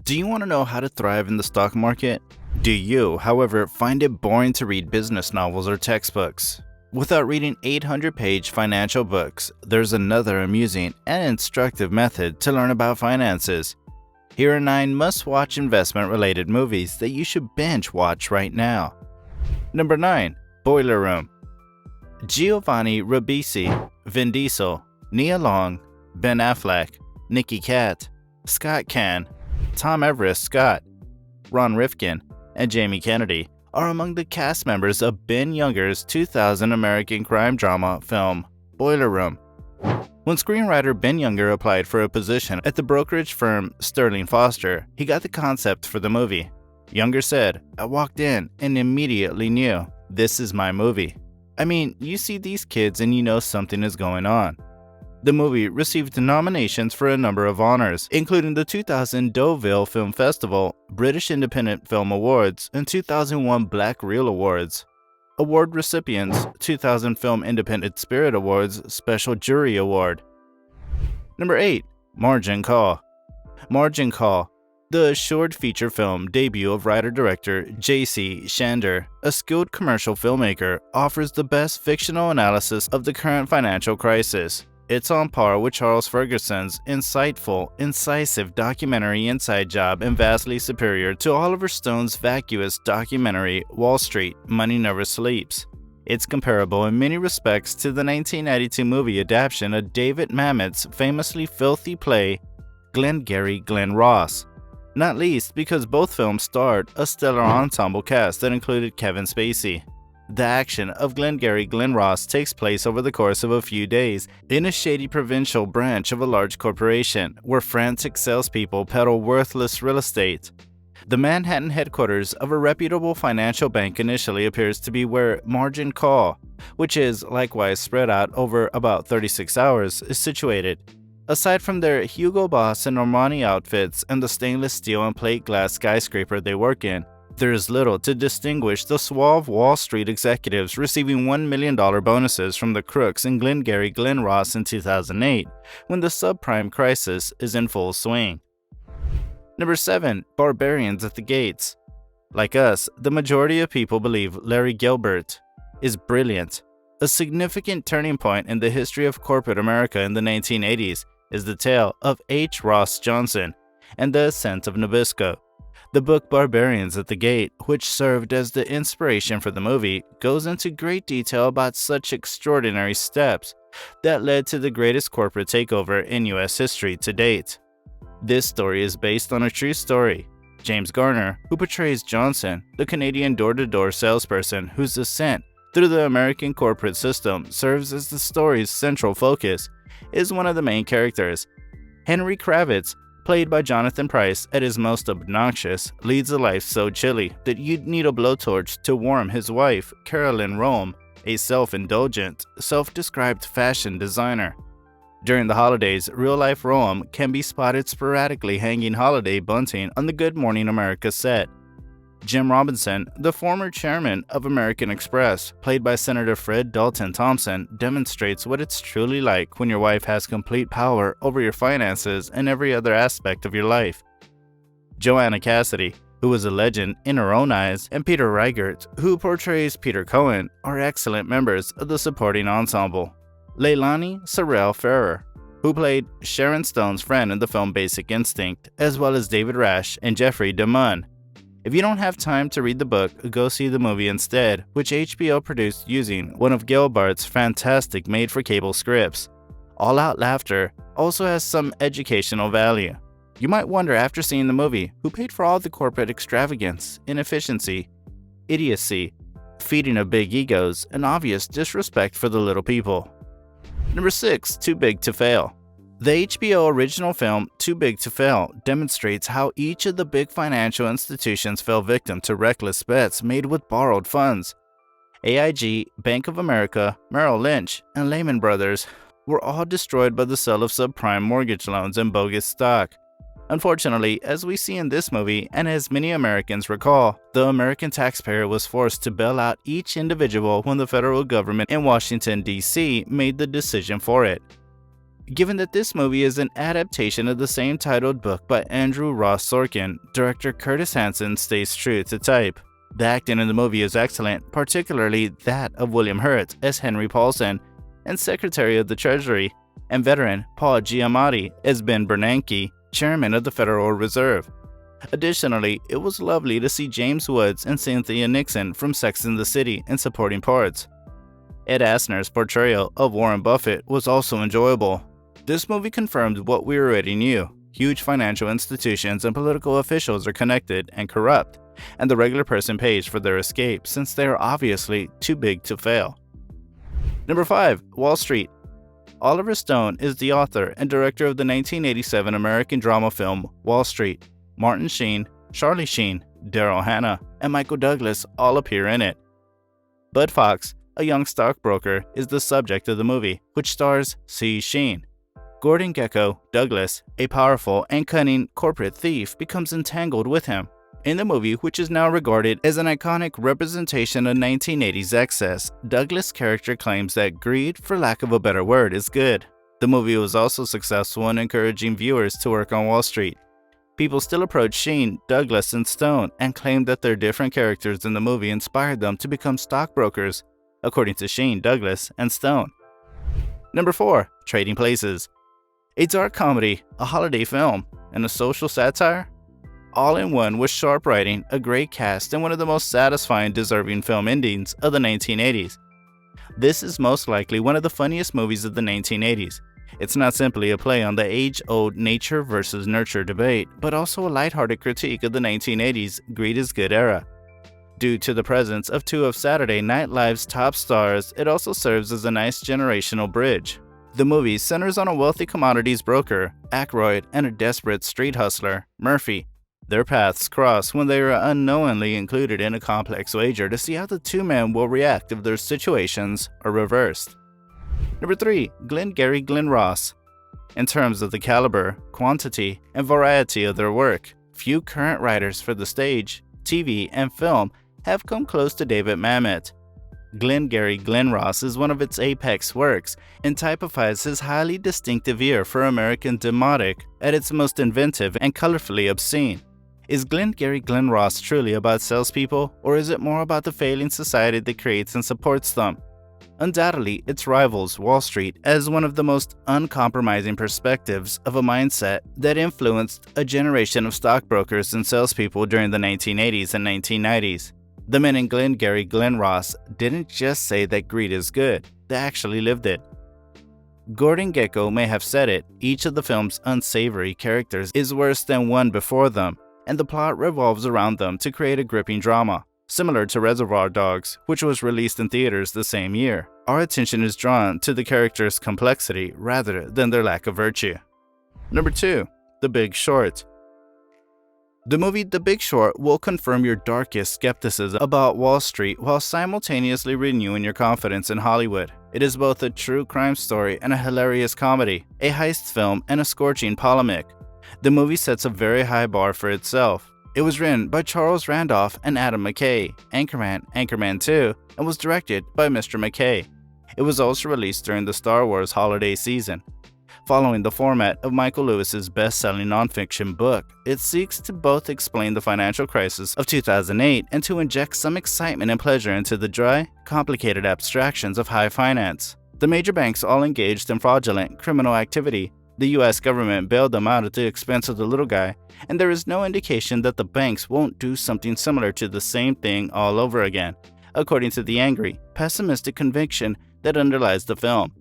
Do you want to know how to thrive in the stock market? Do you, however, find it boring to read business novels or textbooks? Without reading 800-page financial books, there's another amusing and instructive method to learn about finances. Here are 9 must-watch investment-related movies that you should binge watch right now. Number 9. Boiler Room. Giovanni Ribisi, Vin Diesel, Nia Long, Ben Affleck, Nicky Katt, Scott Caan, Tom Everest Scott, Ron Rifkin, and Jamie Kennedy are among the cast members of Ben Younger's 2000 American crime drama film Boiler Room. When screenwriter Ben Younger applied for a position at the brokerage firm Sterling Foster, he got the concept for the movie. Younger said, "I walked in and immediately knew, this is my movie. I mean, you see these kids and you know something is going on." The movie received nominations for a number of honors, including the 2000 Deauville Film Festival, British Independent Film Awards, and 2001 Black Reel Awards. Award recipients: 2000 Film Independent Spirit Awards Special Jury Award. Number 8. Margin Call. Margin Call, the assured feature film debut of writer-director J.C. Shander, a skilled commercial filmmaker, offers the best fictional analysis of the current financial crisis. It's on par with Charles Ferguson's insightful, incisive documentary Inside Job and vastly superior to Oliver Stone's vacuous documentary Wall Street, Money Never Sleeps. It's comparable in many respects to the 1992 movie adaptation of David Mamet's famously filthy play Glengarry Glen Ross, not least because both films starred a stellar ensemble cast that included Kevin Spacey. The action of Glengarry Glen Ross takes place over the course of a few days in a shady provincial branch of a large corporation where frantic salespeople peddle worthless real estate. The Manhattan headquarters of a reputable financial bank initially appears to be where Margin Call, which is likewise spread out over about 36 hours, is situated. Aside from their Hugo Boss and Armani outfits and the stainless steel and plate glass skyscraper they work in, there is little to distinguish the suave Wall Street executives receiving $1 million bonuses from the crooks in Glengarry Glen Ross in 2008, when the subprime crisis is in full swing. Number 7. Barbarians at the Gates. Like us, the majority of people believe Larry Gilbert is brilliant. A significant turning point in the history of corporate America in the 1980s is the tale of H. Ross Johnson and the ascent of Nabisco. The book Barbarians at the Gate, which served as the inspiration for the movie, goes into great detail about such extraordinary steps that led to the greatest corporate takeover in U.S. history to date. This story is based on a true story. James Garner, who portrays Johnson, the Canadian door-to-door salesperson whose ascent through the American corporate system serves as the story's central focus, is one of the main characters. Henry Kravitz, played by Jonathan Pryce, at his most obnoxious, leads a life so chilly that you'd need a blowtorch to warm his wife, Carolyn Rome, a self-indulgent, self-described fashion designer. During the holidays, real-life Rome can be spotted sporadically hanging holiday bunting on the Good Morning America set. Jim Robinson, the former chairman of American Express, played by Senator Fred Dalton Thompson, demonstrates what it's truly like when your wife has complete power over your finances and every other aspect of your life. Joanna Cassidy, who is a legend in her own eyes, and Peter Reichert, who portrays Peter Cohen, are excellent members of the supporting ensemble. Leilani Sorrell Ferrer, who played Sharon Stone's friend in the film Basic Instinct, as well as David Rash and Jeffrey DeMunn. If you don't have time to read the book, go see the movie instead, which HBO produced using one of Gilbart's fantastic made-for-cable scripts. All Out Laughter also has some educational value. You might wonder after seeing the movie, who paid for all the corporate extravagance, inefficiency, idiocy, feeding of big egos, and obvious disrespect for the little people. Number 6. Too Big to Fail. The HBO original film Too Big to Fail demonstrates how each of the big financial institutions fell victim to reckless bets made with borrowed funds. AIG, Bank of America, Merrill Lynch, and Lehman Brothers were all destroyed by the sale of subprime mortgage loans and bogus stock. Unfortunately, as we see in this movie, and as many Americans recall, the American taxpayer was forced to bail out each individual when the federal government in Washington, D.C. made the decision for it. Given that this movie is an adaptation of the same titled book by Andrew Ross Sorkin, director Curtis Hanson stays true to type. The acting in the movie is excellent, particularly that of William Hurt as Henry Paulson and Secretary of the Treasury, and veteran Paul Giamatti as Ben Bernanke, Chairman of the Federal Reserve. Additionally, it was lovely to see James Woods and Cynthia Nixon from Sex and the City in supporting parts. Ed Asner's portrayal of Warren Buffett was also enjoyable. This movie confirmed what we already knew. Huge financial institutions and political officials are connected and corrupt, and the regular person pays for their escape since they are obviously too big to fail. Number 5. Wall Street. Oliver Stone is the author and director of the 1987 American drama film Wall Street. Martin Sheen, Charlie Sheen, Daryl Hannah, and Michael Douglas all appear in it. Bud Fox, a young stockbroker, is the subject of the movie, which stars C. Sheen. Gordon Gekko Douglas, a powerful and cunning corporate thief, becomes entangled with him. In the movie, which is now regarded as an iconic representation of 1980s excess, Douglas' character claims that greed, for lack of a better word, is good. The movie was also successful in encouraging viewers to work on Wall Street. People still approach Sheen, Douglas, and Stone and claim that their different characters in the movie inspired them to become stockbrokers, according to Sheen, Douglas, and Stone. Number 4. Trading Places. A dark comedy, a holiday film, and a social satire? All in one with sharp writing, a great cast, and one of the most satisfying deserving film endings of the 1980s. This is most likely one of the funniest movies of the 1980s. It's not simply a play on the age-old nature versus nurture debate, but also a lighthearted critique of the 1980s greed is good era. Due to the presence of two of Saturday Night Live's top stars, it also serves as a nice generational bridge. The movie centers on a wealthy commodities broker, Aykroyd, and a desperate street hustler, Murphy. Their paths cross when they are unknowingly included in a complex wager to see how the two men will react if their situations are reversed. Number 3. Glengarry Glen Ross. In terms of the caliber, quantity, and variety of their work, few current writers for the stage, TV, and film have come close to David Mamet. Glengarry Glen Ross is one of its apex works and typifies his highly distinctive ear for American demotic at its most inventive and colorfully obscene. Is Glengarry Glen Ross truly about salespeople, or is it more about the failing society that creates and supports them? Undoubtedly, it rivals Wall Street as one of the most uncompromising perspectives of a mindset that influenced a generation of stockbrokers and salespeople during the 1980s and 1990s. The men in Glengarry Glen Ross didn't just say that greed is good, they actually lived it. Gordon Gekko may have said it, each of the film's unsavory characters is worse than one before them, and the plot revolves around them to create a gripping drama. Similar to Reservoir Dogs, which was released in theaters the same year, our attention is drawn to the characters' complexity rather than their lack of virtue. Number 2. The Big Short. The movie The Big Short will confirm your darkest skepticism about Wall Street while simultaneously renewing your confidence in Hollywood. It is both a true crime story and a hilarious comedy, a heist film, and a scorching polemic. The movie sets a very high bar for itself. It was written by Charles Randolph and Adam McKay, Anchorman 2, and was directed by Mr. McKay. It was also released during the Star Wars holiday season. Following the format of Michael Lewis's best-selling nonfiction book, it seeks to both explain the financial crisis of 2008 and to inject some excitement and pleasure into the dry, complicated abstractions of high finance. The major banks all engaged in fraudulent criminal activity. The US government bailed them out at the expense of the little guy, and there is no indication that the banks won't do something similar to the same thing all over again, according to the angry, pessimistic conviction that underlies the film.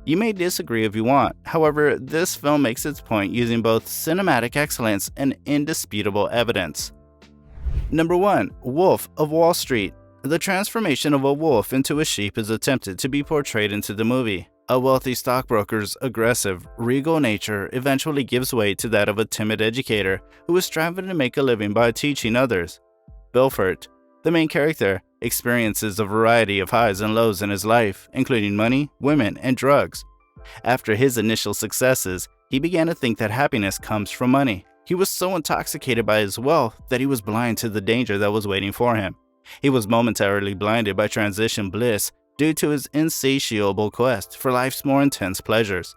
You may disagree if you want, however, this film makes its point using both cinematic excellence and indisputable evidence. Number 1. Wolf of Wall Street. The transformation of a wolf into a sheep is attempted to be portrayed into the movie. A wealthy stockbroker's aggressive, regal nature eventually gives way to that of a timid educator who is striving to make a living by teaching others. Belfort, the main character, experiences a variety of highs and lows in his life, including money, women, and drugs. After his initial successes, he began to think that happiness comes from money. He was so intoxicated by his wealth that he was blind to the danger that was waiting for him. He was momentarily blinded by transition bliss due to his insatiable quest for life's more intense pleasures.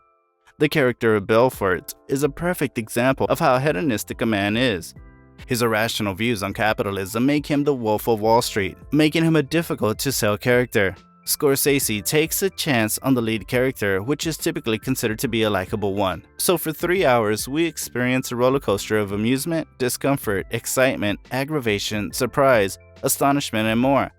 The character of Belfort is a perfect example of how hedonistic a man is. His irrational views on capitalism make him the Wolf of Wall Street, making him a difficult-to-sell character. Scorsese takes a chance on the lead character, which is typically considered to be a likable one. So for 3 hours, we experience a roller coaster of amusement, discomfort, excitement, aggravation, surprise, astonishment, and more.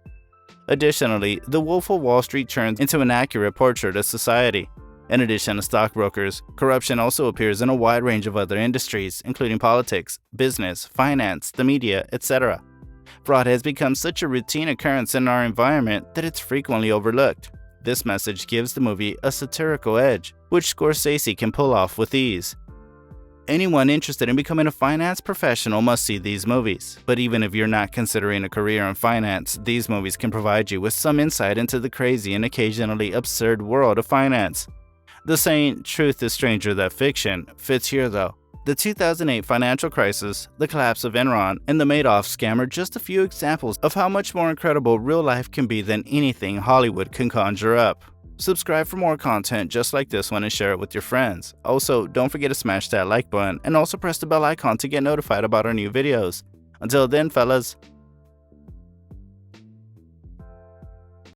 Additionally, The Wolf of Wall Street turns into an accurate portrait of society. In addition to stockbrokers, corruption also appears in a wide range of other industries, including politics, business, finance, the media, etc. Fraud has become such a routine occurrence in our environment that it's frequently overlooked. This message gives the movie a satirical edge, which Scorsese can pull off with ease. Anyone interested in becoming a finance professional must see these movies. But even if you're not considering a career in finance, these movies can provide you with some insight into the crazy and occasionally absurd world of finance. The saying, "truth is stranger than fiction," fits here though. The 2008 financial crisis, the collapse of Enron, and the Madoff scam are just a few examples of how much more incredible real life can be than anything Hollywood can conjure up. Subscribe for more content just like this one and share it with your friends. Also, don't forget to smash that like button and also press the bell icon to get notified about our new videos. Until then, fellas,